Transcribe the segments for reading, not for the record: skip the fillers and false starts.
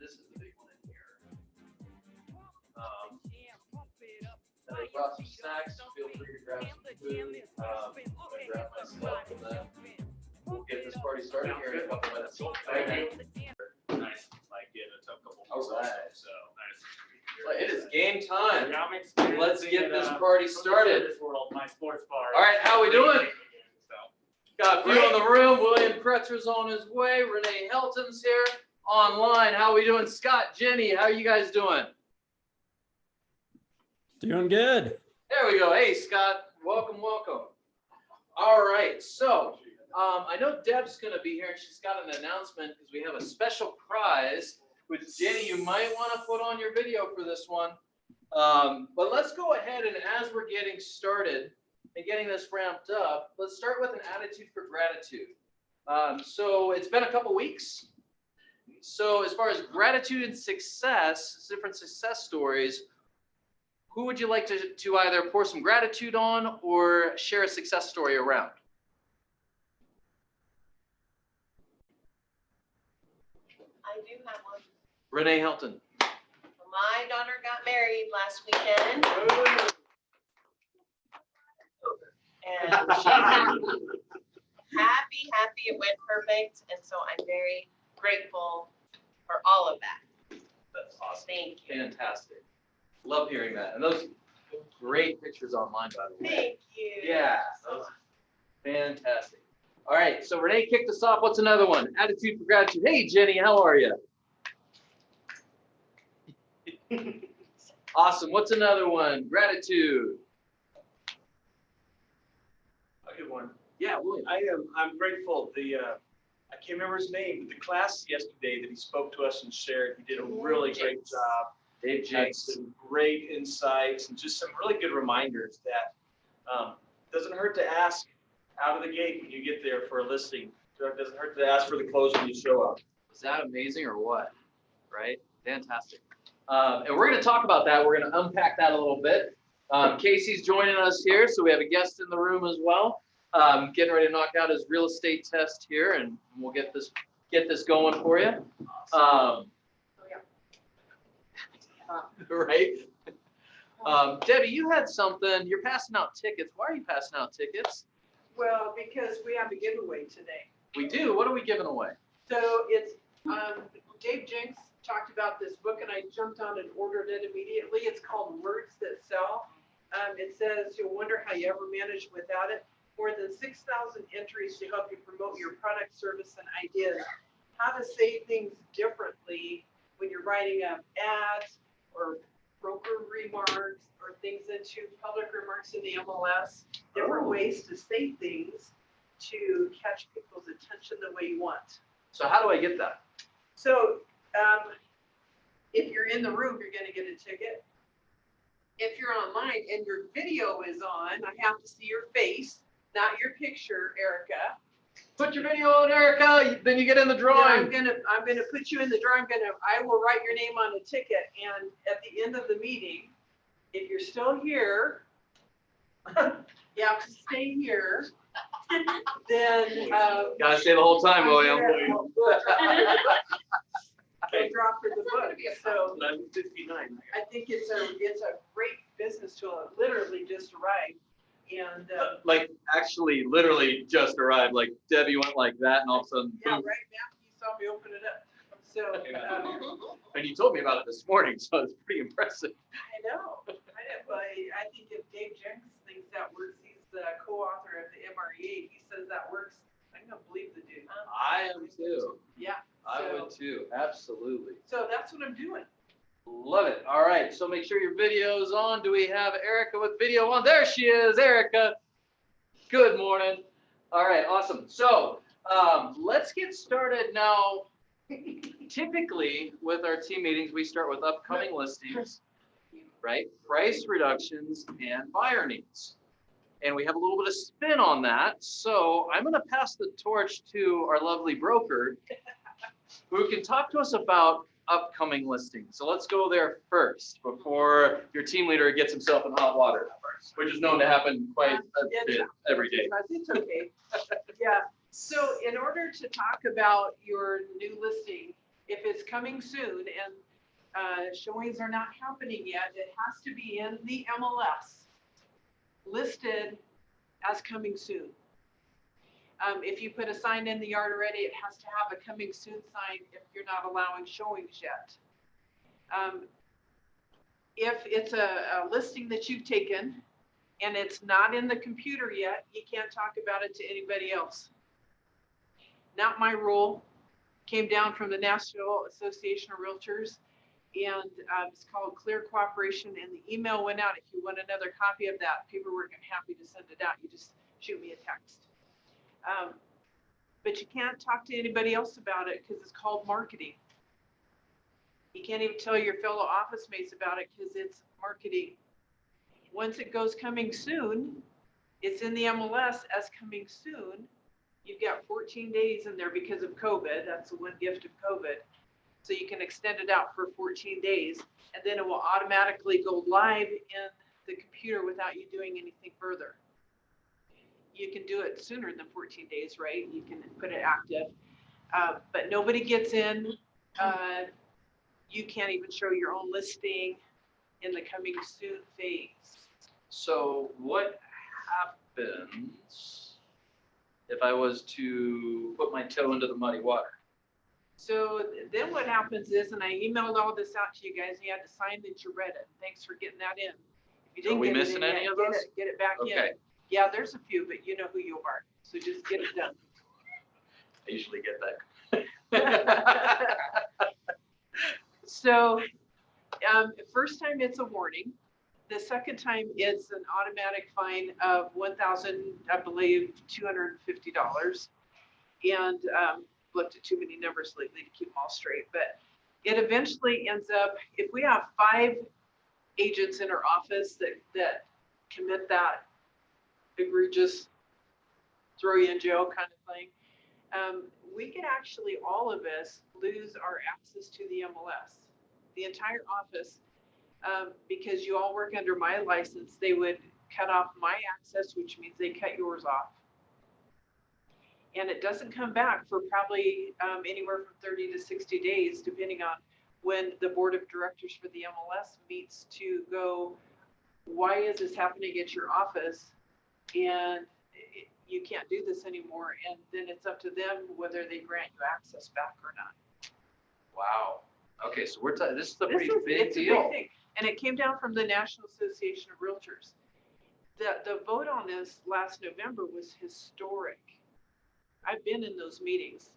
This is the big one in here. And I brought some snacks. Feel free to grab some food. I'm going to grab my stuff, and then we'll get this party started here in a couple minutes. Thank you. Nice. Like it took a couple All right. so nice. Well, it is game time. Yeah, Let's get this party started. My sports bar. All right, how we doing? Got a few in the room. William Kretzer's on his way. Renee Helton's here online. How we doing? Scott, Jenny, how are you guys doing? Doing good. There we go. Hey, Scott. Welcome, welcome. All right. So I know Deb's going to be here, and she's got an announcement because we have a special prize, which, Jenny, you might want to put on your video for this one. But let's go ahead, and as we're getting started and getting this ramped up, let's start with an attitude for gratitude. So it's been a couple weeks. So as far as gratitude and success, different success stories, who would you like to either pour some gratitude on or share a success story around? I do have one. Renee Helton. My daughter got married last weekend. And she's happy it went perfect. And so I'm very grateful for all of that. That's awesome. Thank you. Fantastic. Love hearing that. And those great pictures online, by the way. Thank you. Yeah, those fantastic. All right, so Renee kicked us off. What's another one? Attitude for gratitude. Hey, Jenny, how are you? Awesome. What's another one? Gratitude. A good one. Yeah, William. I'm grateful. I can't remember his name, but the class yesterday that he spoke to us and shared, he did a really great job. Dave Had Jenks. some great insights and just some really good reminders that doesn't hurt to ask out of the gate when you get there for a listing. It doesn't hurt to ask for the close when you show up. Was that amazing or what? Right? Fantastic. And we're going to talk about that. We're going to unpack that a little bit. Casey's joining us here, so we have a guest in the room as well. Getting ready to knock out his real estate test here, and we'll get this going for you. Right? Debbie, you had something. You're passing out tickets. Why are you passing out tickets? Well, because we have a giveaway today. We do. What are we giving away? So it's, Dave Jenks talked about this book and I jumped on and ordered it immediately. It's called Words That Sell. It says you'll wonder how you ever managed without it. More than 6,000 entries to help you promote your product, service, and ideas. How to say things differently when you're writing up ads or broker remarks or things into public remarks in the MLS. Different ways to say things to catch people's attention the way you want. So how do I get that? So if you're in the room, you're going to get a ticket. If you're online and your video is on, I have to see your face, not your picture, Erica. Put your video on, Erica. Then you get in the drawing. I'm gonna put you in the drawing. I will write your name on a ticket, and at the end of the meeting, if you're still here, you have to stay here. Then Gotta stay the whole time, William. I'll drop for the book. So 11:59. I think it's a great business tool. It literally just arrived, and Like actually, literally just arrived. Like Debbie went like that, and all of a sudden, yeah, boom. right now you saw me open it up. So And you told me about it this morning, so it's pretty impressive. I know. But I think if Dave Jenks thinks that works, he's the co-author of the MREA. He says that works. I'm gonna believe the dude. I am too. Yeah. I would too. Absolutely. So that's what I'm doing. Love it. All right. So make sure your video's on. Do we have Erica with video on? There she is, Erica. Good morning. All right. Awesome. So let's get started now. Typically, with our team meetings, we start with upcoming listings, right? Price reductions and buyer needs. And we have a little bit of spin on that. So I'm going to pass the torch to our lovely broker who can talk to us about upcoming listings. So let's go there first before your team leader gets himself in hot water, which is known to happen quite a bit every day. It's okay. Yeah. So in order to talk about your new listing, if it's coming soon and showings are not happening yet, it has to be in the MLS, listed as coming soon. If you put a sign in the yard already, it has to have a coming soon sign if you're not allowing showings yet. If it's a listing that you've taken and it's not in the computer yet, you can't talk about it to anybody else. Not my rule. Came down from the National Association of Realtors, and it's called Clear Cooperation, and the email went out. If you want another copy of that paperwork, I'm happy to send it out. You just shoot me a text. But you can't talk to anybody else about it because it's called marketing. You can't even tell your fellow office mates about it because it's marketing. Once it goes coming soon, it's in the MLS as coming soon. You've got 14 days in there because of COVID. That's the one gift of COVID. So you can extend it out for 14 days, and then it will automatically go live in the computer without you doing anything further. You can do it sooner than 14 days, right? You can put it active, but nobody gets in. You can't even show your own listing in the coming soon phase. So what happens if I was to put my toe into the muddy water? So then what happens is, and I emailed all this out to you guys, you had to sign that you read it. Thanks for getting that in. If you didn't Are we get it missing in any yet, of those? Get it back in. Okay. Yeah, there's a few, but you know who you are. So just get it done. I usually get that. So first time it's a warning. The second time it's an automatic fine of $1,000, I believe, $250. And looked at too many numbers lately to keep them all straight. But it eventually ends up, if we have 5 agents in our office that commit that egregious throw you in jail kind of thing, we could actually, all of us, lose our access to the MLS. The entire office, because you all work under my license, they would cut off my access, which means they cut yours off. And it doesn't come back for probably anywhere from 30 to 60 days, depending on when the board of directors for the MLS meets to go, why is this happening at your office? And you can't do this anymore. And then it's up to them whether they grant you access back or not. Wow. Okay, so we're this is a It's pretty big deal. thing. And it came down from the National Association of Realtors. The vote on this last November was historic. I've been in those meetings,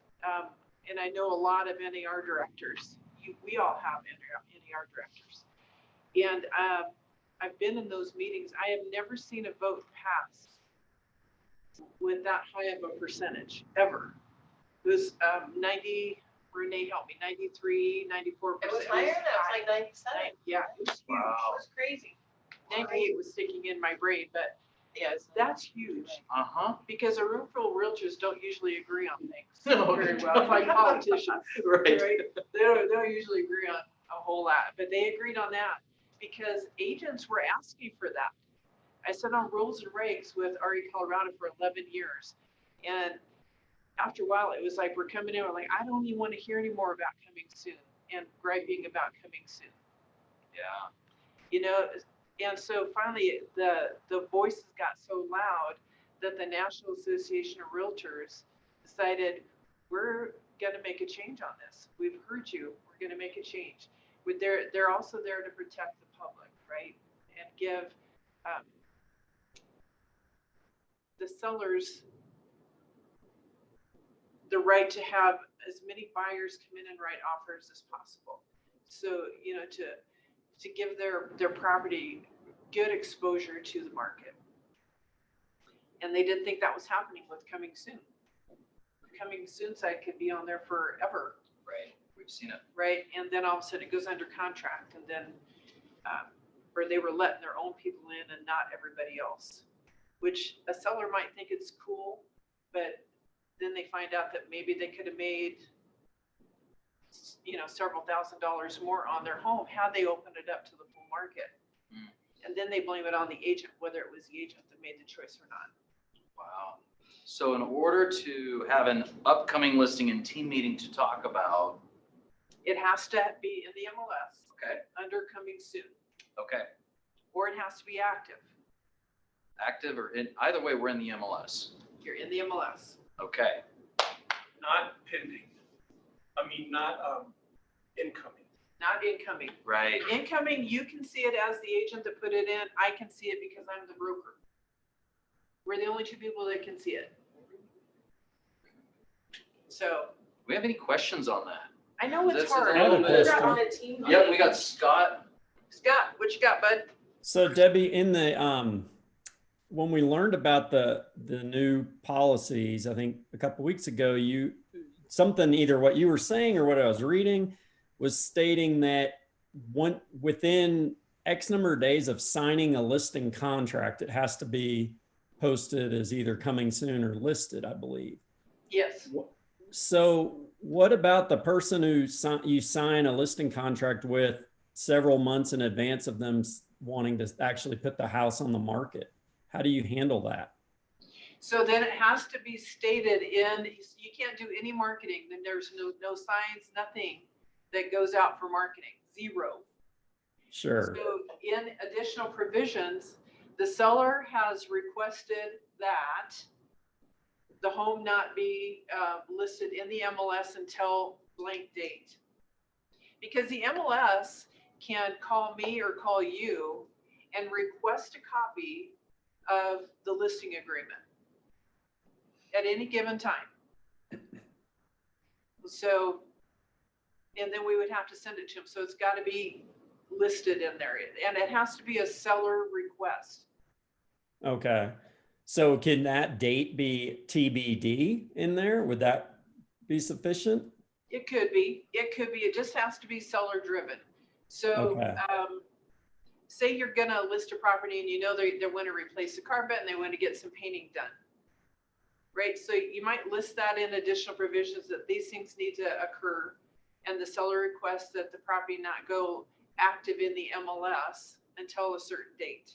and I know a lot of NAR directors. We all have NAR directors. And I've been in those meetings. I have never seen a vote pass with that high of a percentage, ever. It was 90, Renee helped me, 93, 94%. It was higher than that, it was like 97. Yeah, it was huge. Wow. It was crazy. 98 was sticking in my brain, but Yes. that's huge. Uh-huh. Because a room full of realtors don't usually agree on things No, very they well, don't. like politicians. Right. They don't usually agree on a whole lot, but they agreed on that because agents were asking for that. I sat on rules and regs with RE Colorado for 11 years. And after a while, it was like, we're coming in, we're like, I don't even want to hear any more about coming soon and griping about coming soon. Yeah. You know, and so finally the voices got so loud that the National Association of Realtors decided, we're going to make a change on this. We've heard you. We're going to make a change. They're also there to protect the public, right? And give the sellers the right to have as many buyers come in and write offers as possible. So, you know, to give their property good exposure to the market. And they didn't think that was happening with coming soon. The coming soon site could be on there forever. Right. We've seen it. Right. And then all of a sudden it goes under contract, and then, or they were letting their own people in and not everybody else, which a seller might think it's cool, but then they find out that maybe they could have made, you know, several $1,000s more on their home had they opened it up to the full market. Mm. And then they blame it on the agent, whether it was the agent that made the choice or not. Wow. So in order to have an upcoming listing and team meeting to talk about, It has to be in the MLS, Okay, under coming soon, okay. or it has to be active. Active or in, either way, we're in the MLS. You're in the MLS. Okay, Not pending. I mean, not incoming. Not incoming. right. Incoming, you can see it as the agent that put it in. I can see it because I'm the broker. We're the only two people that can see it. So Do we have any questions on that? I know it's This is a hard. I have a little bit- question. On a team. Yep, we got Scott. Scott, what you got, bud? So Debbie, in the when we learned about the new policies, I think a couple weeks ago, something, either what you were saying or what I was reading, was stating that within X number of days of signing a listing contract, it has to be posted as either coming soon or listed, I believe. Yes. So what about the person who you sign a listing contract with several months in advance of them wanting to actually put the house on the market? How do you handle that? So then it has to be stated in, you can't do any marketing. Then there's no signs, nothing that goes out for marketing, zero. Sure. So in additional provisions, the seller has requested that the home not be listed in the MLS until blank date. Because the MLS can call me or call you and request a copy of the listing agreement at any given time. So, and then we would have to send it to them. So it's got to be listed in there, and it has to be a seller request. Okay. So can that date be TBD in there? Would that be sufficient? It could be. It just has to be seller driven. So, Okay. say you're gonna list a property and you know they want to replace the carpet and they want to get some painting done, right? So you might list that in additional provisions that these things need to occur, and the seller requests that the property not go active in the MLS until a certain date.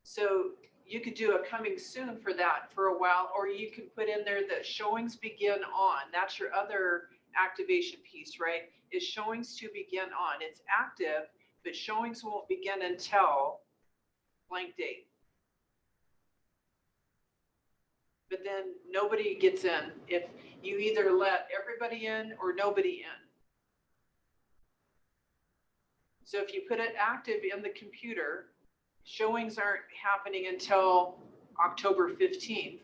So you could do a coming soon for that for a while, or you could put in there that showings begin on. That's your other activation piece, right? Is showings to begin on. It's active, but showings won't begin until blank date. But then nobody gets in if you either let everybody in or nobody in. So if you put it active in the computer, showings aren't happening until October 15th.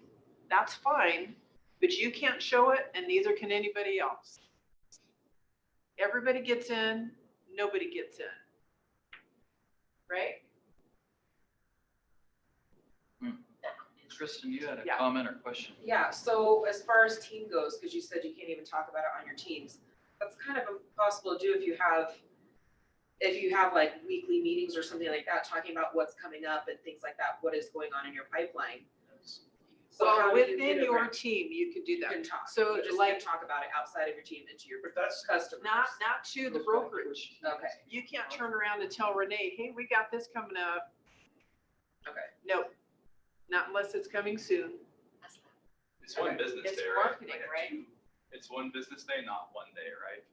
That's fine, but you can't show it and neither can anybody else. Everybody gets in, nobody gets in. Right? Kristen, you had a Yeah. comment or question? Yeah, so as far as team goes, because you said you can't even talk about it on your teams, that's kind of impossible to do if you have like weekly meetings or something like that, talking about what's coming up and things like that, what is going on in your pipeline. So how So do you within get your around- team, you can do you that. can talk, So you just like, can't talk about it outside of your team and to your But that's customers. not to the brokerage. Okay, You can't turn around and tell Renee, hey, we got this coming up. okay. No, not unless it's coming soon. It's one business It's day, right? marketing, right? It's one business day, not one day, right?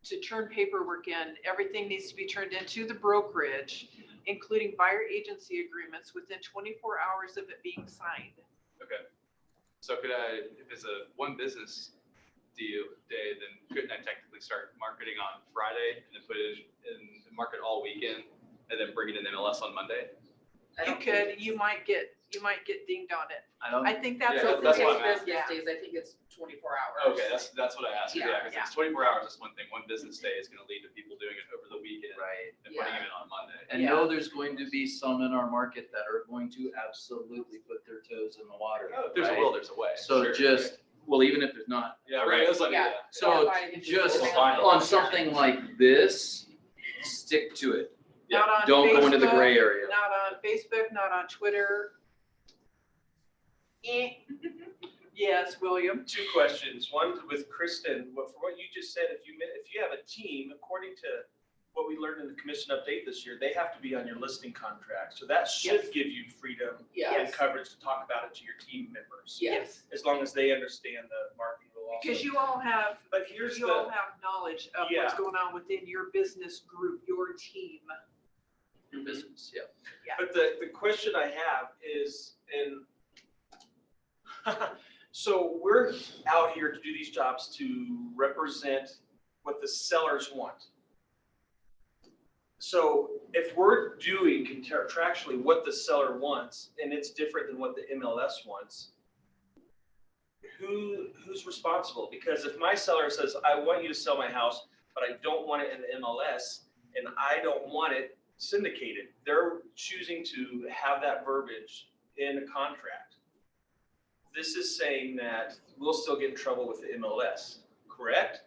To turn paperwork in, everything needs to be turned into the brokerage, including buyer agency agreements within 24 hours of it being signed. Okay. So could I, if it's a one business day, then couldn't I technically start marketing on Friday and then put it in the market all weekend and then bring it in MLS on Monday? I You don't think could, you might get dinged on it. I don't, I think that's. Yeah, a that's little- what I'm asking. business days, I think it's 24 hours. Okay, that's what I asked. Yeah, Yeah, because yeah. it's 24 hours is one thing. One business day is going to lead to people doing it over the weekend right. and putting Yeah. it in on Monday. And know there's going to be some in our market that are going to absolutely put their toes in the water. Oh, if there's a right? will, there's a way. So Sure, just, okay. well, even if there's not, Yeah, right. That's like, Yeah. yeah. so Yeah, fine, if you just just fine. on something like this, stick to it. Not on Don't go into the Facebook, gray area. Not on Facebook, not on Twitter. Yes, William. two questions. One with Kristen, for what you just said, if you have a team, according to what we learned in the commission update this year, they have to be on your listing contract. So that should Yes. give you freedom Yeah. and coverage to talk about it to your team members. Yes. As long as they understand the marketing rules also. Because you all have, But here's you all have knowledge of what's Yeah. going on within your business group, your team. Your business, yeah. But the question I have is, so we're out here to do these jobs to represent what the sellers want. So if we're doing contractually what the seller wants, and it's different than what the MLS wants, who's responsible? Because if my seller says, I want you to sell my house, but I don't want it in the MLS, and I don't want it syndicated, they're choosing to have that verbiage in a contract. This is saying that we'll still get in trouble with the MLS, correct?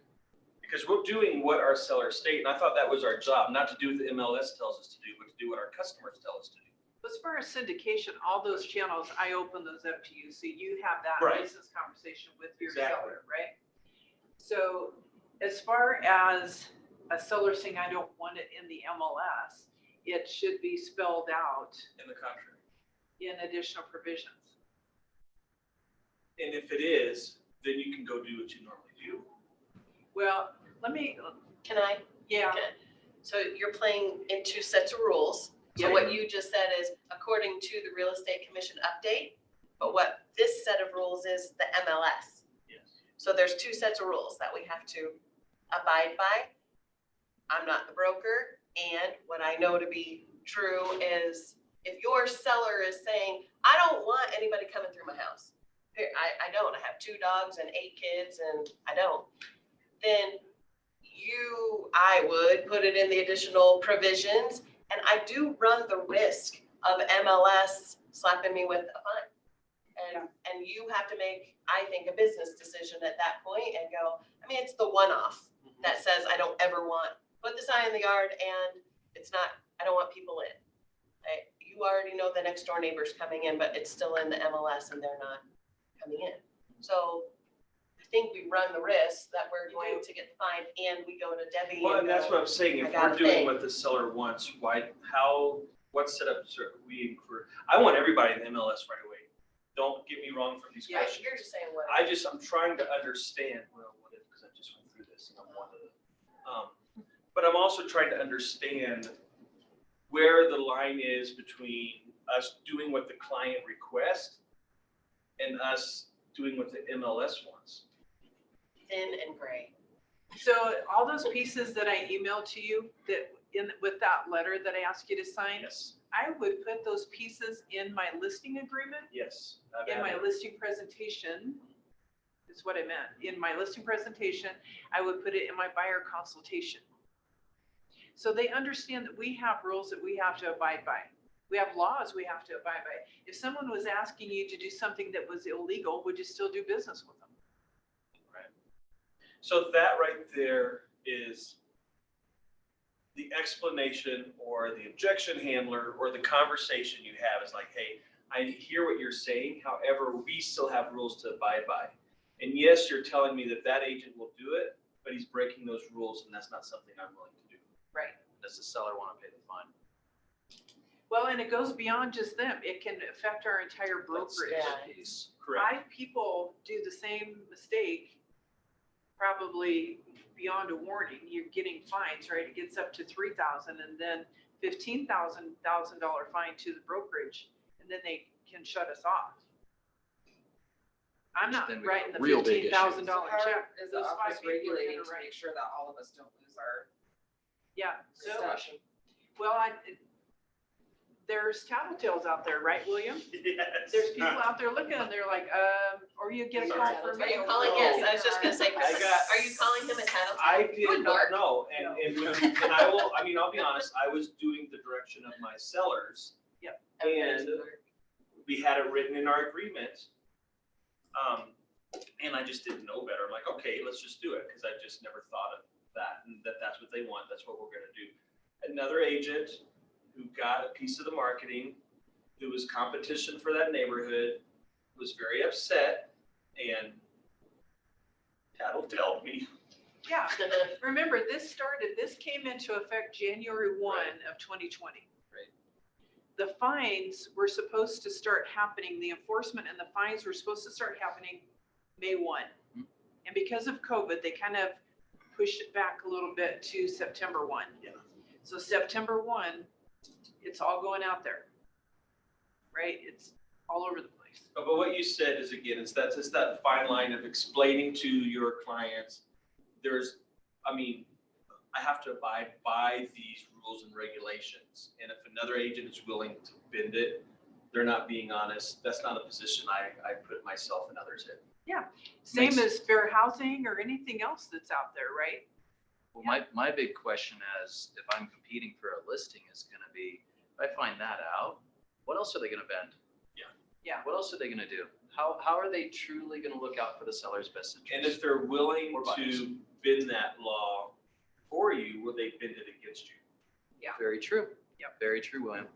Because we're doing what our sellers state, and I thought that was our job, not to do what the MLS tells us to do, but to do what our customers tell us to do. As far as syndication, all those channels, I open those up to you, so you have that Right. business conversation with your Exactly. seller, right? So as far as a seller saying, I don't want it in the MLS, it should be spelled out In the contract. in additional provisions. And if it is, then you can go do what you normally do. Well, let me, Can I? yeah, Okay. So you're playing in two sets of rules. So Yeah. what you just said is according to the Real Estate Commission update, but what this set of rules is the MLS. Yes. So there's two sets of rules that we have to abide by. I'm not the broker, and what I know to be true is if your seller is saying, I don't want anybody coming through my house. Here, I don't, I have 2 dogs and 8 kids and I don't. Then I would put it in the additional provisions, and I do run the risk of MLS slapping me with a fine. And you have to make, I think, a business decision at that point and go, I mean, it's the one-off that says I don't ever want, put the sign in the yard and it's not, I don't want people in. You already know the next door neighbor's coming in, but it's still in the MLS and they're not coming in. So I think we run the risk that we're going to get fined and we go to Debbie. Well, and that's go, what I'm saying, if I got we're a doing thing. what the seller wants, what setup are we for? I want everybody in the MLS right away. Don't get me wrong from these Yeah, questions. you're just saying what. I'm trying to understand, well, what if, because I just went through this and I'm one of them. But I'm also trying to understand where the line is between us doing what the client requests and us doing what the MLS wants. Thin and gray. so all those pieces that I emailed to you with that letter that I asked you to sign, Yes, I would put those pieces in my listing agreement, yes. in my listing presentation, is what I meant. In my listing presentation, I would put it in my buyer consultation. So they understand that we have rules that we have to abide by. We have laws we have to abide by. If someone was asking you to do something that was illegal, would you still do business with them? So that right there is the explanation or the objection handler or the conversation you have is like, hey, I hear what you're saying. However, we still have rules to abide by. And yes, you're telling me that that agent will do it, but he's breaking those rules and that's not something I'm willing to do. Right. Does the seller want to pay the fine? Well, and it goes beyond just them. It can affect our entire brokerage. Yeah. Piece. Correct. 5 people do the same mistake, probably beyond a warning. You're getting fines, right? It gets up to $3,000 and then $15,000 fine to the brokerage, and then they can shut us off. I'm not Then we got writing the real big $15,000 issues. So how check. is the Those 5 office people are regulating gonna to write. make sure that all of us don't lose our Yeah, so, stuff? well, there's tattletales out there, right, William? Yes. There's people out there looking and they're like, or you get a call from Are me. you calling? No. Yes, I was just gonna say, I got- are you calling him a tattletale? I You a did narc. not know, and I will, I mean, I'll be honest, I was doing the direction of my sellers. And we had it written in our agreement. And I just didn't know better. I'm like, okay, let's just do it, because I just never thought of that, and that's what they want, that's what we're gonna do. Another agent who got a piece of the marketing, who was competition for that neighborhood, was very upset and tattletaled me. Yeah, remember, this came into effect January 1 of 2020. Right. The fines were supposed to start happening, the enforcement and the fines were supposed to start happening May 1. And And because of COVID, they kind of pushed it back a little bit to September 1. Yeah. So September 1, it's all going out there, right? It's all over the place. But what you said is, again, it's that fine line of explaining to your clients, I have to abide by these rules and regulations. And if another agent is willing to bend it, they're not being honest. That's not a position I put myself and others in. Yeah. Same Makes- as fair housing or anything else that's out there, right? Well, my big question as if I'm competing for a listing is gonna be, if I find that out, what else are they gonna bend? Yeah. Yeah. What else are they gonna do? How are they truly gonna look out for the seller's best interest? And if they're willing Or buyers. to bend that law for you, will they bend it against you? Very true. Yep. Very true, William.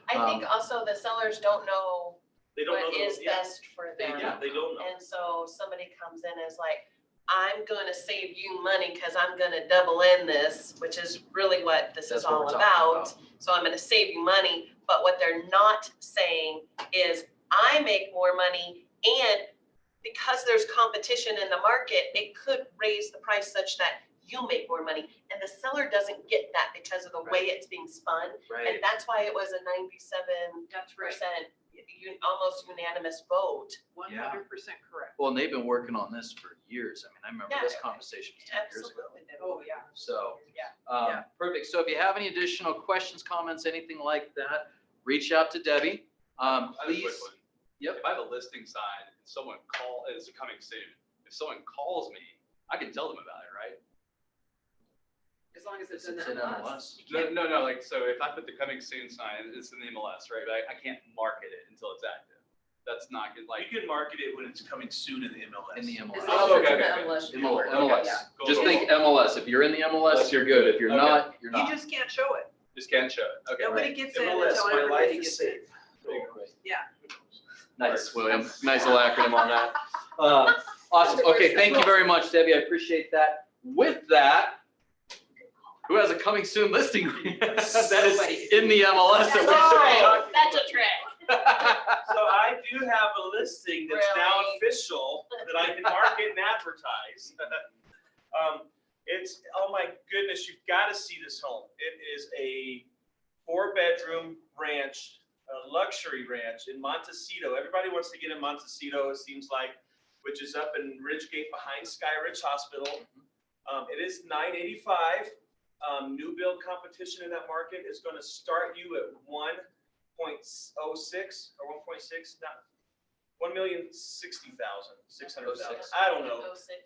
I think also the sellers don't know They don't know. what is yeah. best for them. They don't know. And so somebody comes in and is like, I'm gonna save you money because I'm gonna double in this, which is really what this That's is what all we're talking about. So I'm gonna save you money, but what they're not saying is I make more money, and because there's competition in the market, it could raise the price such that you make more money. And the seller doesn't get that because of the way it's being spun. Right. And that's why it was a 97% That's right. almost unanimous vote. 100% correct. Well, and they've been working on this for years. I mean, I remember this Yeah, conversation was 10 years ago. Absolutely. Oh, yeah. So, Yeah. um, perfect. So if you have any additional questions, comments, anything like that, reach out to Debbie. I have a quick Please. one. Yep. If I have a listing sign and someone is coming soon, if someone calls me, I can tell them about it, right? As long as it's It's in in the MLS. MLS. No, like, so if I put the coming soon sign, it's in the MLS, right? But I can't market it until it's active. That's not good, like. You can market it when it's coming soon in the MLS. In the As MLS. long Oh, as it's in okay, the okay. MLS. In you know. the MLS. Yeah. Cool, Just cool, think cool. MLS. If you're in the MLS, you're good. If you're Okay. not, you're You not. just can't show it. Just can't show it. Okay. Nobody gets in MLS, until my life everybody is gets safe. in. Yeah. Nice, William. Nice little acronym on that. Awesome. Okay, thank you very much, Debbie. I appreciate that. With that, who has a coming soon listing that is in the MLS that we Right, should that's a trick. So I do have a listing that's now Really? official that I can market and advertise. It's, oh my goodness, you've got to see this home. It is a 4-bedroom ranch, a luxury ranch in Montecito. Everybody wants to get in Montecito, it seems like, which is up in Ridgegate behind Skyridge Hospital. It is $985. New build competition in that market is going to start you at 1.06 or 1.6, not 1,060,600. I don't know,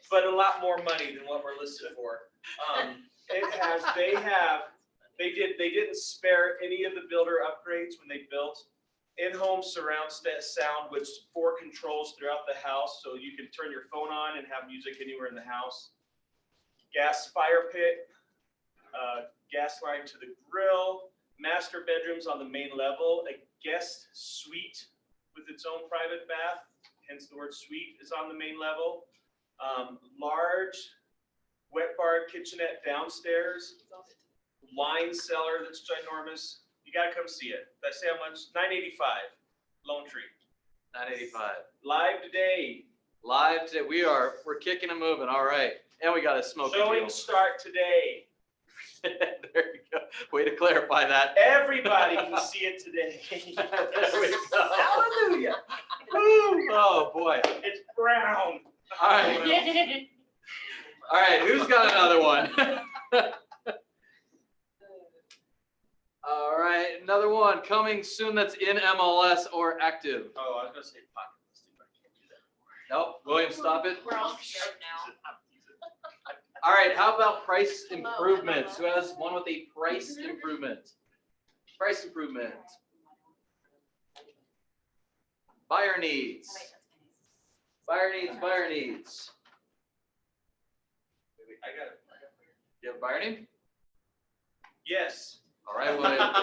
but a lot more money than what we're listed for. They didn't spare any of the builder upgrades when they built in-home surround sound, which 4 controls throughout the house, so you can turn your phone on and have music anywhere in the house. Gas fire pit, gas line to the grill, master bedrooms on the main level, a guest suite with its own private bath, hence the word suite is on the main level. Large wet bar kitchenette downstairs, wine cellar that's ginormous. You gotta come see it. Did I say how much? $985, Lone Tree. 985. Live today. Live today. We're kicking and moving. All right. And we got a smoking deal. Showing start today. There you go. Way to clarify that. Everybody can see it today. There we go. Hallelujah. Woo. Oh, boy. It's brown. All right. All right. Who's got another one? All right. Another one coming soon that's in MLS or active. Oh, I was gonna say pocket listing, but I can't do that Nope. anymore. William, stop it. We're all scared now. All right. How about price improvements? Who has one with a price improvement? Price improvement. Buyer needs. Buyer needs. Buyer needs. I got it. You have a buyer need? Yes. All right, William.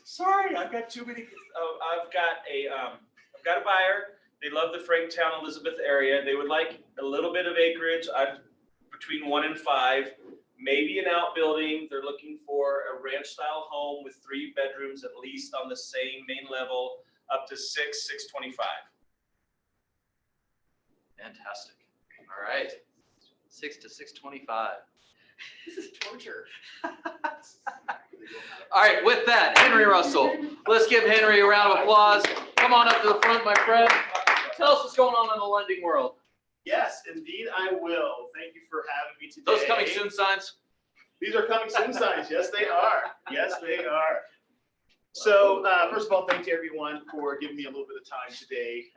Sorry, I've got too many. Oh, I've got a buyer. They love the Franktown, Elizabeth area. They would like a little bit of acreage. Between 1 and 5, maybe an outbuilding. They're looking for a ranch-style home with 3 bedrooms at least on the same main level, up to 625. Fantastic. All right. 6 to 6:25. This is torture. All right, with that, Henry Russell. Let's give Henry a round of applause. Come on up to the front, my friend. Tell us what's going on in the lending world. Yes, indeed, I will. Thank you for having me today. Those coming soon signs. These are coming soon signs. Yes, they are. Yes, they are. So, first of all, thank you everyone for giving me a little bit of time today.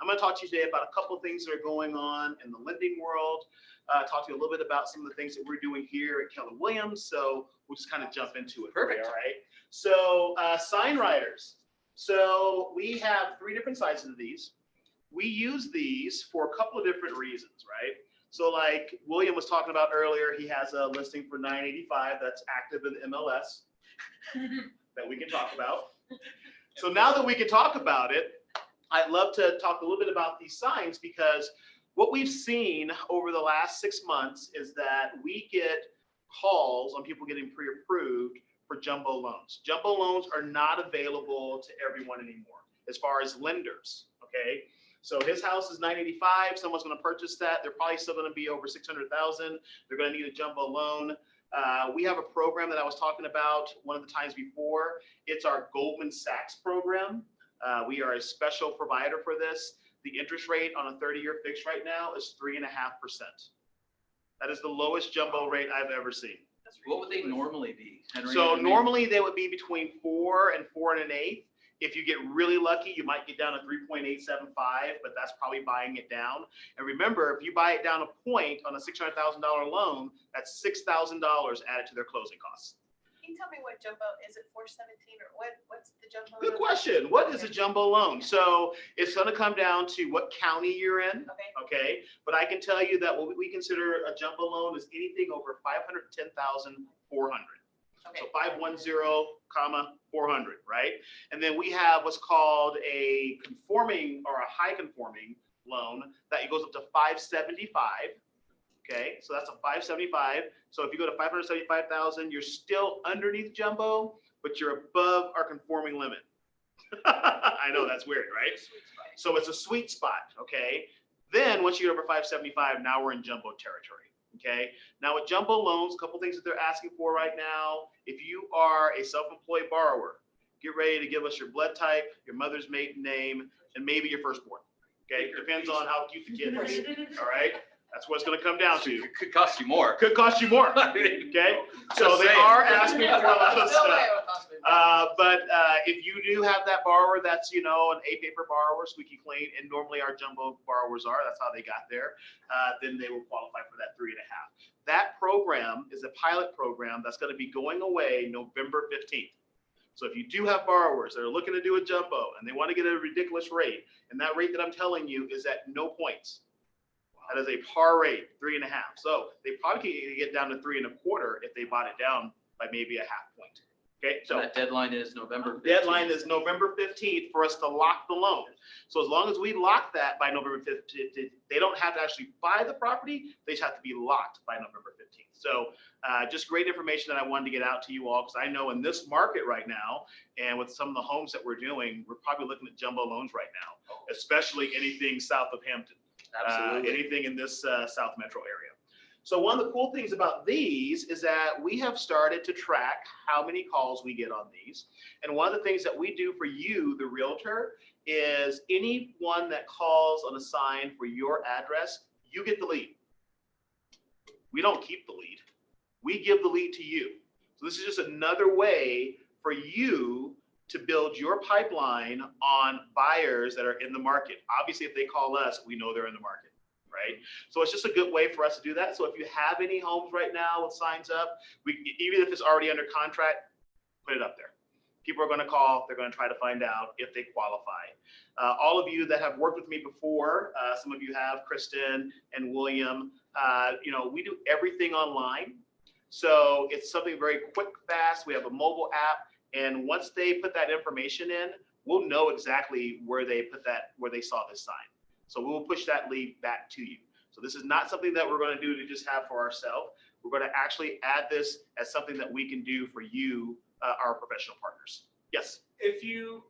I'm going to talk to you today about a couple of things that are going on in the lending world. Talk to you a little bit about some of the things that we're doing here at Keller Williams. So we'll just kind of jump into it. Perfect. All right. So sign writers. So we have 3 different sizes of these. We use these for a couple of different reasons, right? So like William was talking about earlier, he has a listing for $985 that's active in the MLS that we can talk about. So now that we can talk about it, I'd love to talk a little bit about these signs, because what we've seen over the last 6 months is that we get calls on people getting pre-approved for jumbo loans. Jumbo loans are not available to everyone anymore as far as lenders, okay? So his house is $985, someone's gonna purchase that, they're probably still gonna be over $600,000, they're gonna need a jumbo loan. We have a program that I was talking about one of the times before. It's our Goldman Sachs program. We are a special provider for this. The interest rate on a 30-year fix right now is 3.5%. That is the lowest jumbo rate I've ever seen. What would they normally be, Henry? So normally they would be between 4 and 4 1/8. If you get really lucky, you might get down to 3.875, but that's probably buying it down. And remember, if you buy it down a point on a $600,000 loan, that's $6,000 added to their closing costs. Can you tell me what jumbo, is it 417 or what's the jumbo? Good question. What is a jumbo loan? So it's going to come down to what county you're in. Okay. Okay. But I can tell you that what we consider a jumbo loan is anything over $510,400. Okay. So 510,400, right? And then we have what's called a conforming or a high conforming loan that goes up to 575. Okay, so that's a 575. So if you go to 575,000, you're still underneath jumbo, but you're above our conforming limit. I know that's weird, right? So it's a sweet spot. Okay. Then once you get over 575, now we're in jumbo territory. Okay. Now with jumbo loans, a couple things that they're asking for right now. If you are a self-employed borrower, get ready to give us your blood type, your mother's maiden name, and maybe your firstborn. Okay. Depends on how cute the kid is. All right. That's what it's going to come down to. It could cost you more. Could cost you more. Okay. So they are asking for a lot of stuff. But if you do have that borrower that's, you know, an A-paper borrower, squeaky clean, and normally our jumbo borrowers are, that's how they got there, then they will qualify for that 3.5. That program is a pilot program that's going to be going away November 15th. So if you do have borrowers that are looking to do a jumbo and they want to get a ridiculous rate, and that rate that I'm telling you is at no points. That is a par rate, 3.5. So they probably can get down to 3.25 if they bought it down by maybe a half point. Okay, so that deadline is November 15th. Deadline is November 15th for us to lock the loan. So as long as we lock that by November 15th, they don't have to actually buy the property. They just have to be locked by November 15th. So just great information that I wanted to get out to you all, because I know in this market right now, and with some of the homes that we're doing, we're probably looking at jumbo loans right now, especially anything south of Hampton. Absolutely. Anything in this South Metro area. So one of the cool things about these is that we have started to track how many calls we get on these. And one of the things that we do for you, the realtor, is anyone that calls on a sign for your address, you get the lead. We don't keep the lead. We give the lead to you. So this is just another way for you to build your pipeline on buyers that are in the market. Obviously, if they call us, we know they're in the market, right? So it's just a good way for us to do that. So if you have any homes right now with signs up, even if it's already under contract, put it up there. People are going to call. They're going to try to find out if they qualify. All of you that have worked with me before, some of you have, Kristen and William, you know, we do everything online. So it's something very quick, fast. We have a mobile app. And once they put that information in, we'll know exactly where they put that, where they saw this sign. So we will push that lead back to you. So this is not something that we're going to do to just have for ourselves. We're going to actually add this as something that we can do for you, our professional partners. Yes. If you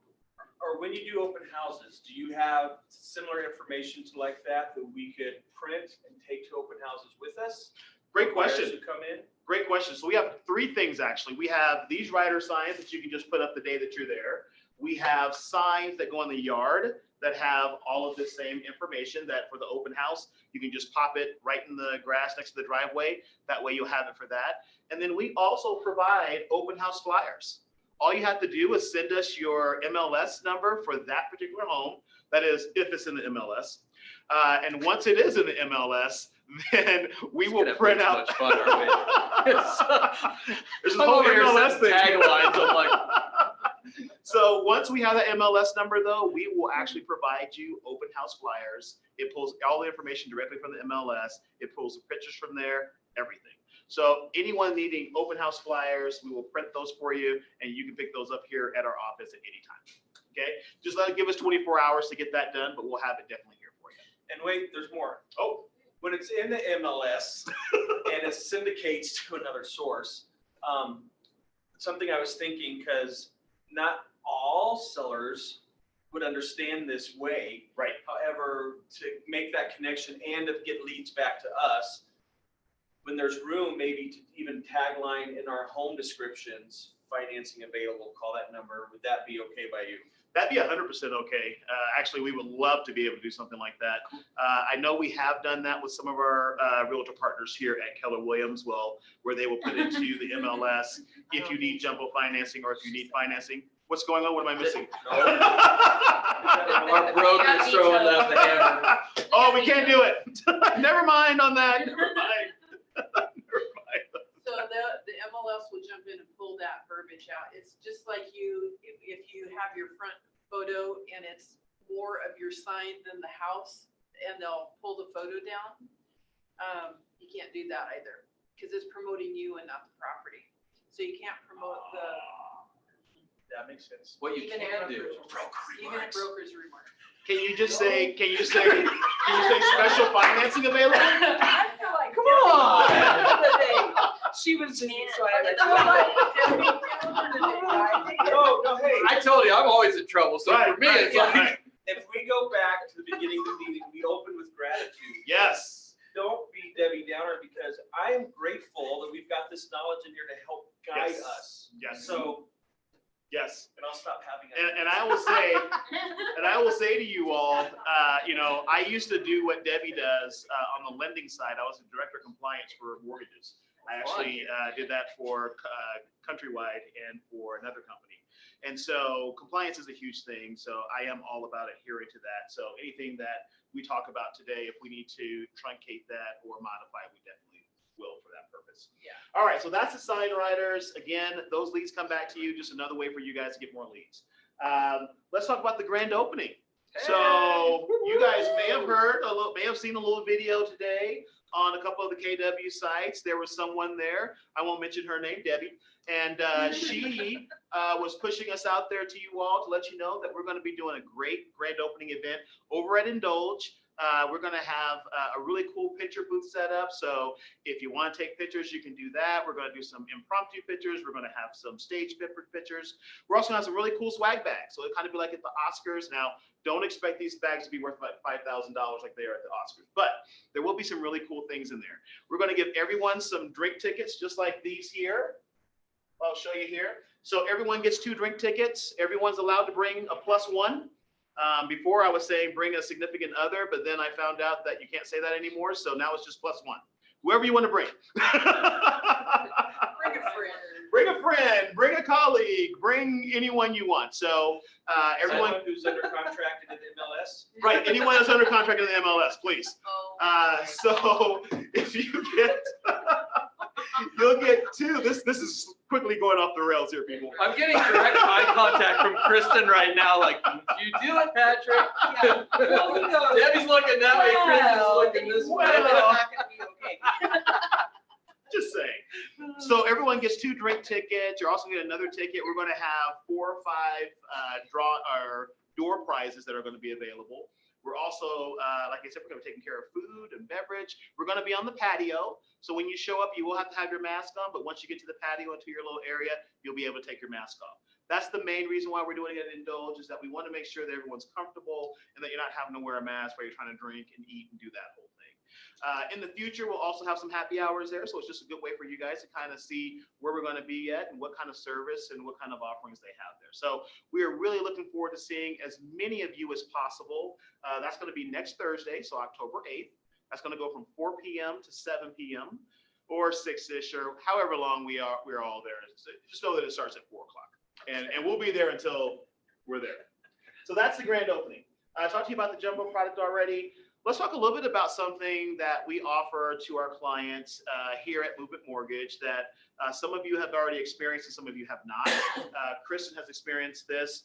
or when you do open houses, do you have similar information to like that we could print and take to open houses with us? Great question. Buyers who come in? Great question. So we have three things actually. We have these rider signs that you can just put up the day that you're there. We have signs that go in the yard that have all of the same information that for the open house, you can just pop it right in the grass next to the driveway. That way you'll have it for that. And then we also provide open house flyers. All you have to do is send us your MLS number for that particular home. That is, if it's in the MLS. And once it is in the MLS, then we will print out. Much fun, aren't we? There's a I'm whole over here MLS setting thing. taglines. I'm like, So once we have that MLS number though, we will actually provide you open house flyers. It pulls all the information directly from the MLS. It pulls the pictures from there, everything. So anyone needing open house flyers, we will print those for you and you can pick those up here at our office at any time. Okay, just give us 24 hours to get that done, but we'll have it definitely here for you. And wait, there's more. Oh, When it's in the MLS and it syndicates to another source, something I was thinking, because not all sellers would understand this way. right. However, to make that connection and to get leads back to us, when there's room, maybe to even tagline in our home descriptions, financing available, call that number. Would that be okay by you? That'd be 100% okay. Actually, we would love to be able to do something like that. I know we have done that with some of our realtor partners here at Keller Williams, where they will put into the MLS if you need jumbo financing or if you need financing. What's going on? What am I missing? Our broker's throwing up the hammer. Oh, we can't do it. Never mind on that. Never mind. Never mind. So the MLS will jump in and pull that verbiage out. It's just like if you have your front photo and it's more of your sign than the house, and they'll pull the photo down. You can't do that either because it's promoting you and not the property. So you can't promote the. That makes sense. What you Even can in do. Even in broker's remarks. Can you say special financing available? I feel like. Come on. She was just so Okay, No, hey. I told you, I'm always in trouble. So Right, for me, right, it's yeah, like, right. If we go back to the beginning of the meeting, we open with gratitude. Yes. Don't be Debbie Downer, because I am grateful that we've got this knowledge in here to help guide Yes. us. Yes. So, Yes. and I'll stop having. And I will say to you all, I used to do what Debbie does on the lending side. I was the director of compliance for mortgages. I actually did that for Countrywide and for another company. And so compliance is a huge thing. So I am all about adhering to that. So anything that we talk about today, if we need to truncate that or modify, we definitely will for that purpose. Yeah. All right, so that's the sign riders. Again, those leads come back to you, just another way for you guys to get more leads. Let's talk about the grand opening. So you guys may have seen a little video today on a couple of the KW sites. There was someone there, I won't mention her name, Debbie, and she was pushing us out there to you all to let you know that we're going to be doing a great grand opening event over at Indulge. We're going to have a really cool picture booth set up. So if you want to take pictures, you can do that. We're going to do some impromptu pictures. We're going to have some stage pictures. We're also going to have some really cool swag bags. So it'll kind of be like at the Oscars. Now, don't expect these bags to be worth about $5,000 like they are at the Oscars, but there will be some really cool things in there. We're going to give everyone some drink tickets, just like these here. I'll show you here. So everyone gets 2 drink tickets. Everyone's allowed to bring a +1. Before I was saying bring a significant other, but then I found out that you can't say that anymore. So now it's just +1. Whoever you want to bring. Bring a friend. Bring a friend, bring a colleague, bring anyone you want. So everyone, Someone who's under contract in the MLS. right, anyone that's under contract in the MLS, please. So if you get, you'll get 2. This is quickly going off the rails here, people. I'm getting direct eye contact from Kristen right now. Like, you do it, Patrick. Well, he goes, Debbie's looking that way. Kristen's looking this way. Well, it's not gonna be okay. Just saying. So everyone gets 2 drink tickets. You're also getting another ticket. We're going to have 4 or 5 door prizes that are going to be available. We're also, like I said, we're going to be taking care of food and beverage. We're going to be on the patio. So when you show up, you will have to have your mask on. But once you get to the patio into your little area, you'll be able to take your mask off. That's the main reason why we're doing it at Indulge, is that we want to make sure that everyone's comfortable and that you're not having to wear a mask while you're trying to drink and eat and do that whole thing. In the future, we'll also have some happy hours there, so it's just a good way for you guys to kind of see where we're going to be at and what kind of service and what kind of offerings they have there. So we are really looking forward to seeing as many of you as possible. That's going to be next Thursday, so October 8th. That's going to go from 4 p.m. to 7 p.m. or 6-ish, or however long we're all there. So just know that it starts at 4 o'clock, and we'll be there until we're there. So that's the grand opening. I talked to you about the jumbo product already. Let's talk a little bit about something that we offer to our clients here at Movement Mortgage that some of you have already experienced and some of you have not. Kristen has experienced this.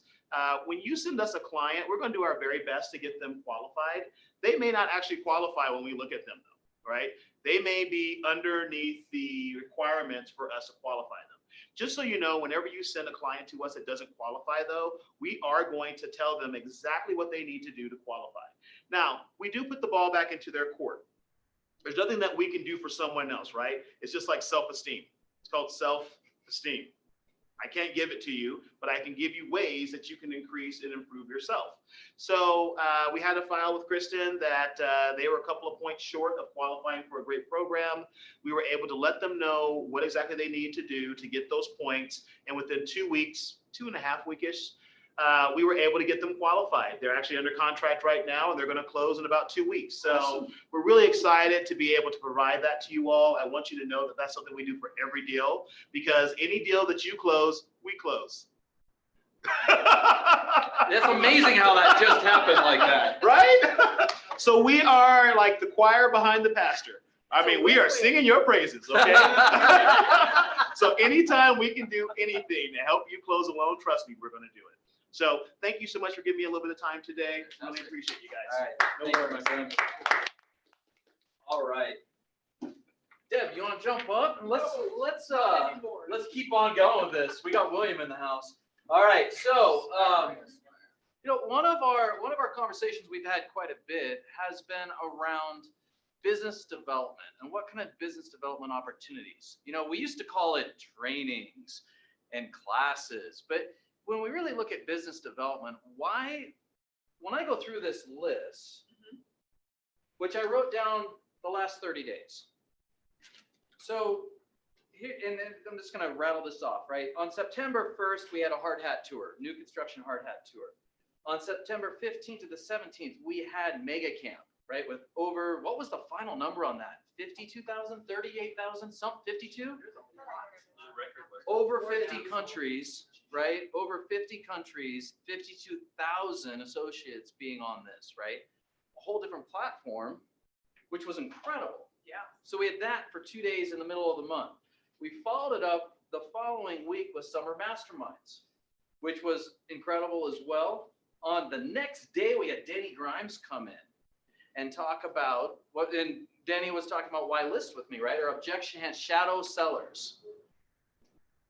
When you send us a client, we're going to do our very best to get them qualified. They may not actually qualify when we look at them, though, right? They may be underneath the requirements for us to qualify them. Just so you know, whenever you send a client to us that doesn't qualify, though, we are going to tell them exactly what they need to do to qualify. Now, we do put the ball back into their court. There's nothing that we can do for someone else, right? It's just like self-esteem. It's called self-esteem. I can't give it to you, but I can give you ways that you can increase and improve yourself. So we had a file with Kristen that they were a couple of points short of qualifying for a great program. We were able to let them know what exactly they need to do to get those points. And within 2 weeks, 2.5 weekish, we were able to get them qualified. They're actually under contract right now, and they're going to close in about 2 weeks. So awesome. We're really excited to be able to provide that to you all. I want you to know that that's something we do for every deal, because any deal that you close, we close. It's amazing how that just happened like that. Right? So we are like the choir behind the pastor. I mean, we are singing your praises, okay? So anytime we can do anything to help you close a loan, trust me, we're going to do it. So thank you so much for giving me a little bit of time today. Really appreciate you guys. All right. No worries, my friend. All right. Deb, you want to jump up? And let's keep on going with this. We got William in the house. All right. So you know, one of our conversations we've had quite a bit has been around business development and what kind of business development opportunities. You know, we used to call it trainings and classes, but when we really look at business development, when I go through this list, which I wrote down the last 30 days. So here, and I'm just going to rattle this off, right? On September 1st, we had a hard hat tour, new construction hard hat tour. On September 15th to the 17th, we had mega camp, right? With over, what was the final number on that? 52,000, 38,000, something, 52? Over 50 countries, right? Over 50 countries, 52,000 associates being on this, right? A whole different platform, which was incredible. Yeah. So we had that for 2 days in the middle of the month. We followed it up the following week with summer masterminds, which was incredible as well. On the next day, we had Denny Grimes come in and talk about what, and Denny was talking about why list with me, right? Or objection has shadow sellers.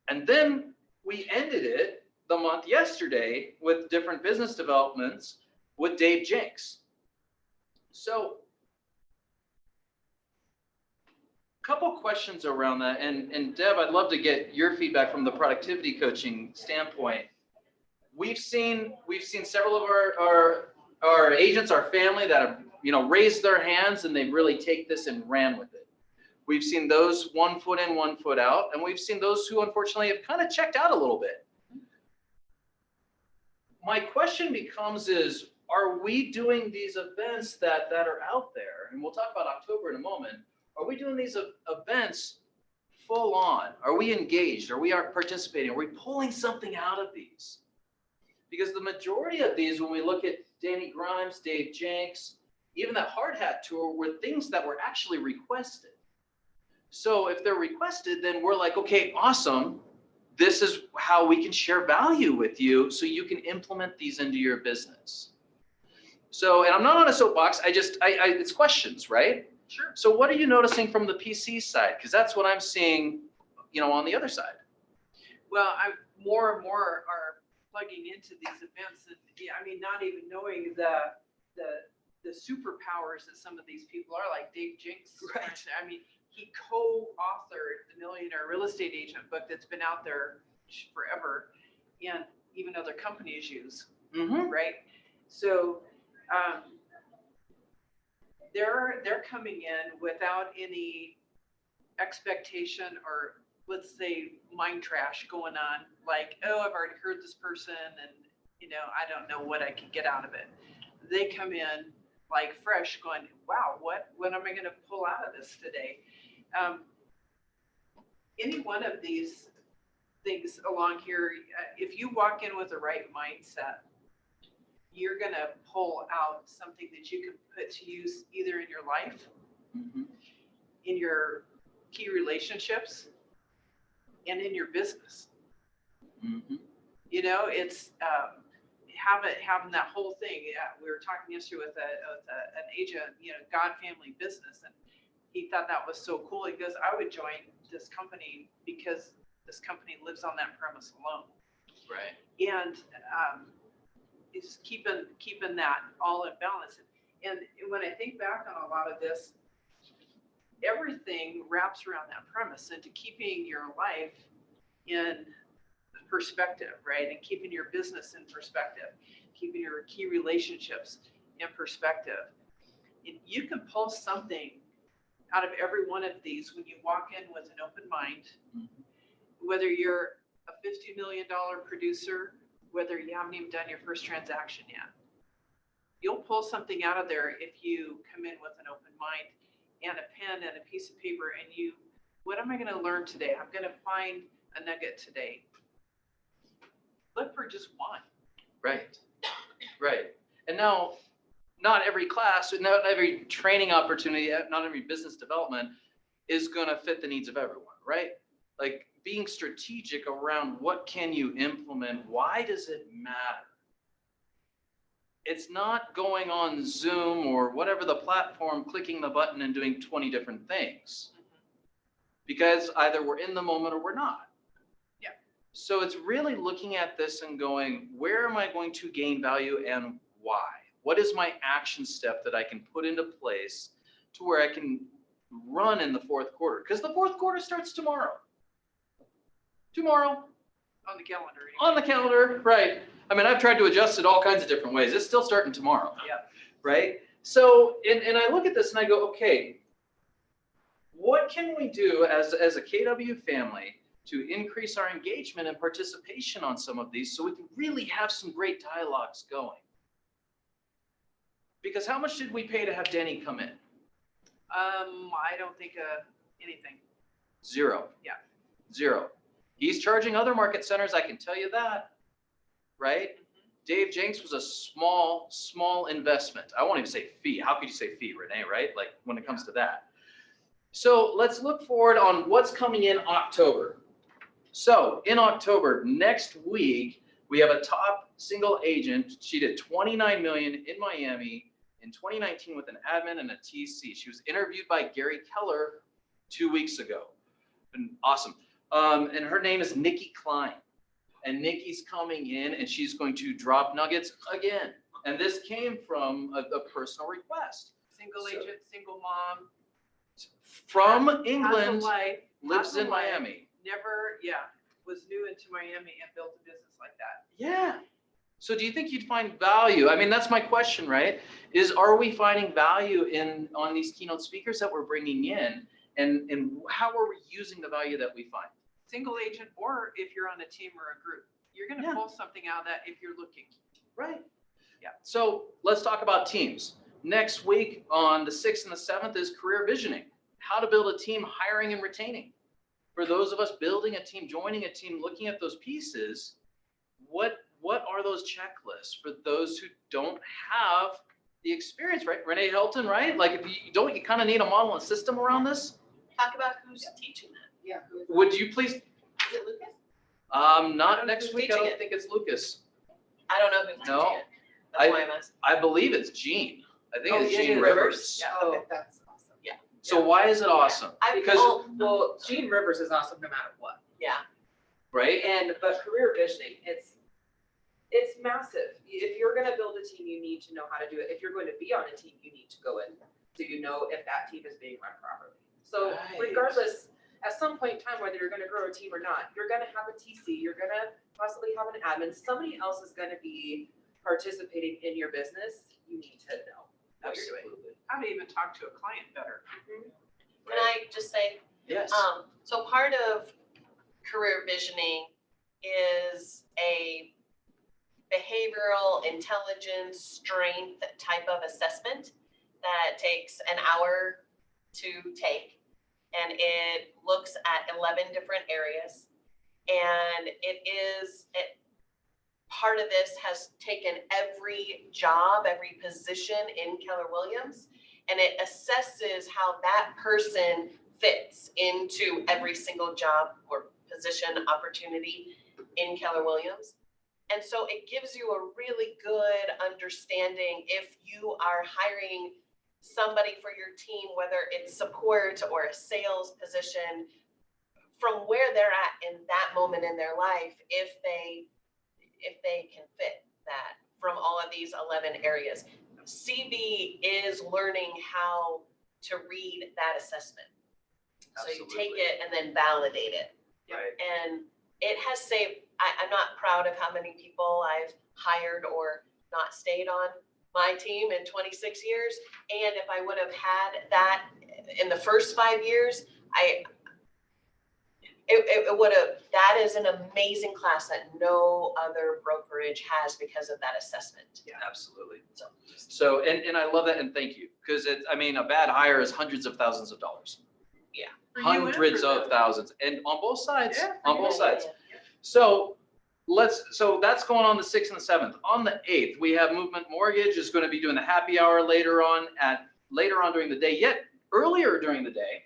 And then we ended it the month yesterday with different business developments with Dave Jenks. So a couple questions around that. And Deb, I'd love to get your feedback from the productivity coaching standpoint. We've seen several of our agents, our family that have, you know, raised their hands and they really take this and ran with it. We've seen those 1 foot in, 1 foot out, and we've seen those who unfortunately have kind of checked out a little bit. My question becomes is, are we doing these events that are out there? And we'll talk about October in a moment. Are we doing these events full on? Are we engaged? Are we participating? Are we pulling something out of these? Because the majority of these, when we look at Danny Grimes, Dave Jenks, even that hard hat tour, were things that were actually requested. So if they're requested, then we're like, okay, awesome. This is how we can share value with you so you can implement these into your business. So, and I'm not on a soapbox. It's questions, right? Sure. So what are you noticing from the PC side? Because that's what I'm seeing, you know, on the other side. Well, more and more are plugging into these events, and yeah, I mean, not even knowing the superpowers that some of these people are, like Dave Jenks. Right. I mean, he co-authored the Millionaire Real Estate Agent book that's been out there forever. and even other companies use, Mm-hmm. right? So they're coming in without any expectation or, let's say, mind trash going on, like, oh, I've already heard this person and, I don't know what I can get out of it. They come in like fresh going, wow, what am I going to pull out of this today? Any one of these things along here, if you walk in with the right mindset, you're going to pull out something that you can put to use either in your life, Mm-hmm. in your key relationships, and in your business. Mm-hmm. It's having that whole thing. Yeah, we were talking yesterday with an agent, God Family Business, and he thought that was so cool. He goes, I would join this company because this company lives on that premise alone. Right. And it's keeping that all in balance. And when I think back on a lot of this, everything wraps around that premise into keeping your life in perspective, right? And keeping your business in perspective, keeping your key relationships in perspective. And you can pull something out of every one of these when you walk in with an open mind, whether you're a $50 million producer, whether you haven't even done your first transaction yet. You'll pull something out of there if you come in with an open mind and a pen and a piece of paper and what am I going to learn today? I'm going to find a nugget today. Look for just one. Right. Right. And now, not every class, not every training opportunity, not every business development is going to fit the needs of everyone, right? Like being strategic around what can you implement? Why does it matter? It's not going on Zoom or whatever the platform, clicking the button and doing 20 different things. Because either we're in the moment or we're not. Yeah. So it's really looking at this and going, where am I going to gain value and why? What is my action step that I can put into place to where I can run in the fourth quarter? Because the fourth quarter starts tomorrow. Tomorrow. On the calendar. Anyway. On the calendar, right. I mean, I've tried to adjust it all kinds of different ways. It's still starting tomorrow. Yeah. Right? So, and I look at this and I go, okay, what can we do as a KW family to increase our engagement and participation on some of these so we can really have some great dialogues going? Because how much did we pay to have Denny come in? I don't think anything. Zero. Yeah. Zero. He's charging other market centers, I can tell you that, right? Dave Jenks was a small investment. I won't even say fee. How could you say fee, Renee, right? Like when it comes to that. So let's look forward on what's coming in October. So in October, next week, we have a top single agent. She did 29 million in Miami in 2019 with an admin and a TC. She was interviewed by Gary Keller 2 weeks ago. And awesome. And her name is Nikki Klein. And Nikki's coming in and she's going to drop nuggets again. And this came from a personal request. Single agent, single mom. From England, Lives lives in Miami. Never, was new into Miami and built a business like that. Yeah. So do you think you'd find value? I mean, that's my question, right? Are we finding value on these keynote speakers that we're bringing in? And how are we using the value that we find? Single agent, or if you're on a team or a group, you're going to pull something out of that if you're looking. Right. Yeah. So let's talk about teams. Next week on the 6th and the 7th is career visioning. How to build a team, hiring and retaining. For those of us building a team, joining a team, looking at those pieces, what are those checklists for those who don't have the experience, right? Renee Helton, right? Like if you don't, you kind of need a model and system around this. Talk about who's teaching that. Yeah. Would you please? Is it Lucas? Not next week. I teaching don't it. think it's Lucas. I don't know who's No. teaching it. That's why I'm asking. I believe it's Gene. I think it's yeah, Gene it is. Rivers. Yeah. Oh, that's awesome. So why is it awesome? Because Well, Gene Rivers is awesome no matter what. Yeah. right? But career visioning, it's massive. If you're going to build a team, you need to know how to do it. If you're going to be on a team, you need to go in so you know if that team is being run properly. So Right. regardless, at some point in time, whether you're gonna grow a team or not, you're gonna have a TC, you're gonna possibly have an admin, somebody else is gonna be participating in your business. You need to know what you're doing. Absolutely. How to even talk to a client better. Can I just say, Yes. so part of career visioning is a behavioral intelligence strength type of assessment that takes an hour to take. And it looks at 11 different areas. And part of this has taken every job, every position in Keller Williams, and it assesses how that person fits into every single job or position opportunity in Keller Williams. And so it gives you a really good understanding if you are hiring somebody for your team, whether it's support or a sales position, from where they're at in that moment in their life, if they can fit that from all of these 11 areas. CB is learning how to read that assessment. So you take Absolutely. it and then validate it. Right. And it has saved, I'm not proud of how many people I've hired or not stayed on my team in 26 years. And if I would have had that in the first 5 years, it would have, that is an amazing class that no other brokerage has because of that assessment. Yeah, absolutely. So, and I love that, and thank you, because a bad hire is hundreds of thousands of dollars. For you and Hundreds for of them. thousands, and on both sides, Yeah, on both sides. So that's going on the 6th and the 7th. On the 8th, we have Movement Mortgage is going to be doing the happy hour later on during the day, yet earlier during the day.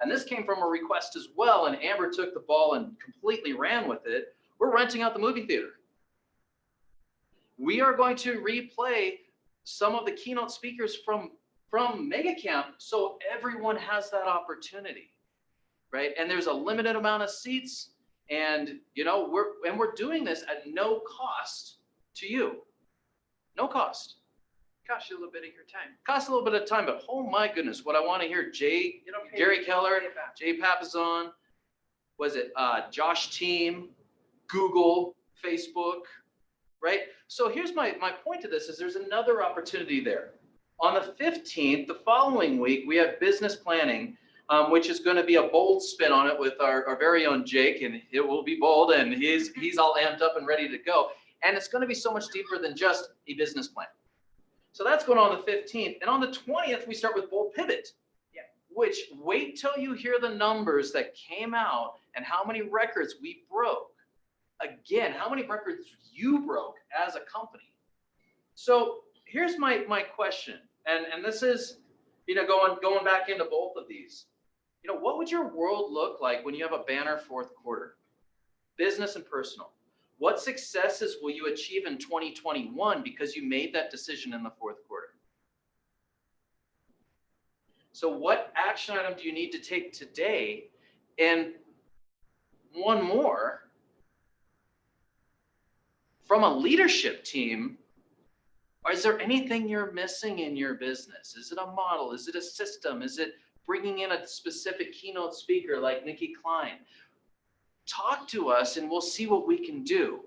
And this came from a request as well, and Amber took the ball and completely ran with it. We're renting out the movie theater. We are going to replay some of the keynote speakers from Mega Camp, so everyone has that opportunity, right? And there's a limited amount of seats, and we're doing this at no cost to you. No cost. Costs you a little bit of your time. Costs a little bit of time, but oh my goodness, what I want to hear, You don't pay Gary you Keller, pay it back. Jay Papazon, was it Josh Team, Google, Facebook, right? So here's my point to this is there's another opportunity there. On the 15th, the following week, we have business planning, which is going to be a bold spin on it with our very own Jake, and it will be bold, and he's all amped up and ready to go. And it's going to be so much deeper than just a business plan. So that's going on the 15th. And on the 20th, we start with Bold Pivot, which wait till you hear the numbers that came out and how many records we broke. Again, how many records you broke as a company. So here's my question. And this is, going back into both of these. What would your world look like when you have a banner fourth quarter? Business and personal. What successes will you achieve in 2021 because you made that decision in the fourth quarter? So what action item do you need to take today? And one more, from a leadership team, is there anything you're missing in your business? Is it a model? Is it a system? Is it bringing in a specific keynote speaker like Nikki Klein? Talk to us and we'll see what we can do.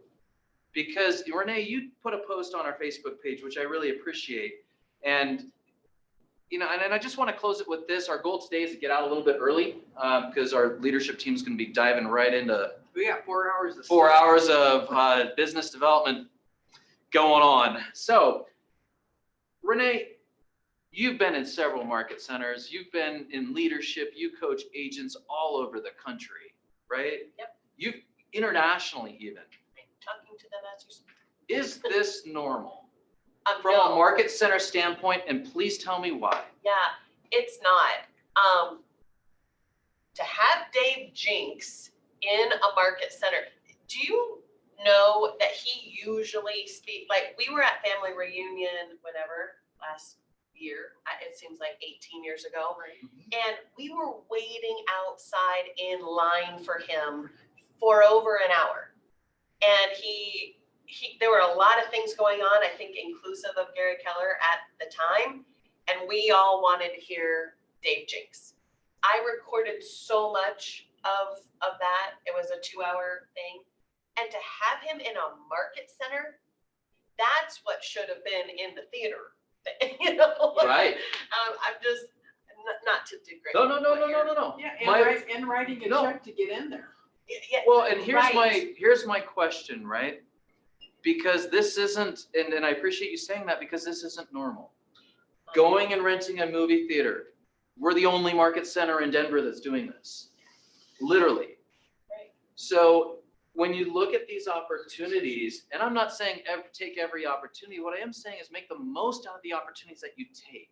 Because Renee, you put a post on our Facebook page, which I really appreciate. And, and I just want to close it with this. Our goal today is to get out a little bit early because our leadership team is going to be diving right into We got 4 hours. 4 hours of business development going on. So, Renee, you've been in several market centers. You've been in leadership. You coach agents all over the country, right? Yep. You've internationally even. Talking to them as you speak. Is this normal from No. a market center standpoint? And please tell me why. Yeah, it's not. To have Dave Jinks in a market center, do you know that he usually speaks, like we were at family reunion, whatever, last year, it seems like 18 years ago. And we were waiting outside in line for him for over an hour. And there were a lot of things going on, I think inclusive of Gary Keller at the time. And we all wanted to hear Dave Jinks. I recorded so much of that. It was a 2-hour thing. And to have him in a market center, that's what should have been in the theater. You know? Right. I'm just, not to degrade. No. Yeah, My- and writing a No. check to get in there. Yeah, Well, and here's right. my question, right? Because this isn't, and I appreciate you saying that, because this isn't normal. Going and renting a movie theater. We're the only market center in Denver that's doing this. Literally. Right. So when you look at these opportunities, and I'm not saying take every opportunity, what I am saying is make the most out of the opportunities that you take.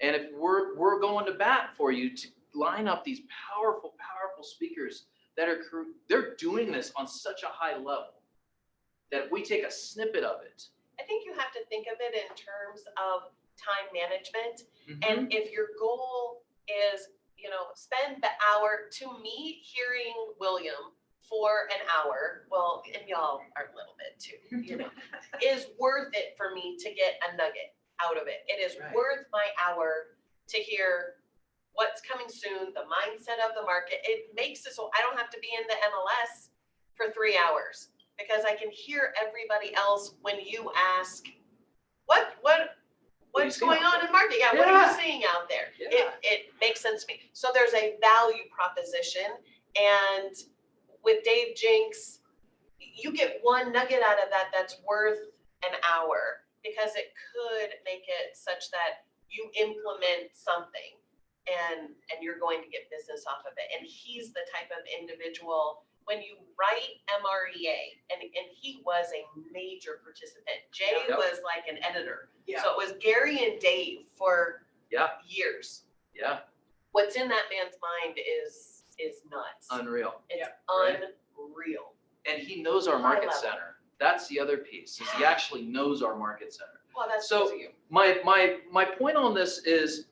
And if we're going to bat for you to line up these powerful speakers that they're doing this on such a high level that if we take a snippet of it. I think you have to think of it in terms of time management. Mm-hmm. And if your goal is, spend the hour, to me, hearing William for an hour, well, and y'all are a little bit too, is worth it for me to get a nugget out of it. It is Right. worth my hour to hear what's coming soon, the mindset of the market. It makes it so I don't have to be in the MLS for 3 hours, because I can hear everybody else when you ask, what's going on in market? Yeah, what are you seeing out there? Yeah. It makes sense to me. So there's a value proposition, and with Dave Jinks, you get one nugget out of that that's worth an hour, because it could make it such that you implement something and you're going to get business off of it. And he's the type of individual, when you write MREA, and he was a major participant. Jay Yep. was like an editor. Yeah. So it was Gary and Dave for years. Yeah, What's in that man's mind is nuts. unreal. It's right. unreal. And he knows our High market level. center. That's the other piece, is he actually knows our market center. Well, that's So- because of you. My point on this is,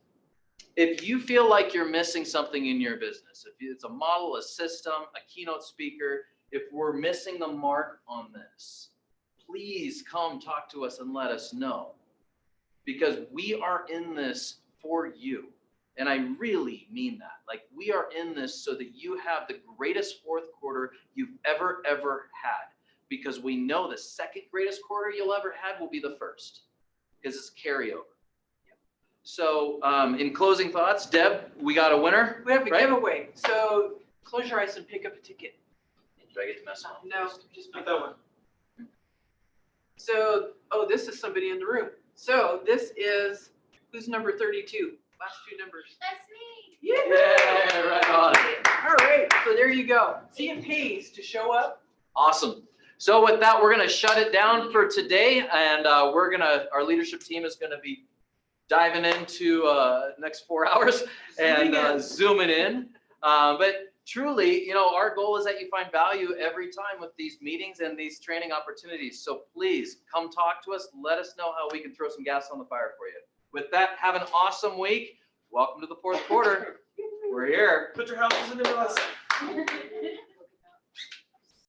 if you feel like you're missing something in your business, if it's a model, a system, a keynote speaker, if we're missing the mark on this, please come talk to us and let us know. Because we are in this for you. And I really mean that. Like, we are in this so that you have the greatest fourth quarter you've ever had. Because we know the second greatest quarter you'll ever have will be the first. Because it's carryover. So in closing thoughts, Deb, we got a winner? We have a Right? giveaway, so close your eyes and pick up a ticket. Did I get to mess up? No, just Not pick that up. one. So, this is somebody in the room. So this is, who's number 32? Last two numbers. That's me. Yeah, right on. All right, so there you go. See, it pays to show up. Awesome. So with that, we're going to shut it down for today. And our leadership team is going to be diving into next 4 hours and zooming in. But truly, our goal is that you find value every time with these meetings and these training opportunities. So please come talk to us. Let us know how we can throw some gas on the fire for you. With that, have an awesome week. Welcome to the fourth quarter. We're here. Put your houses in the MLS.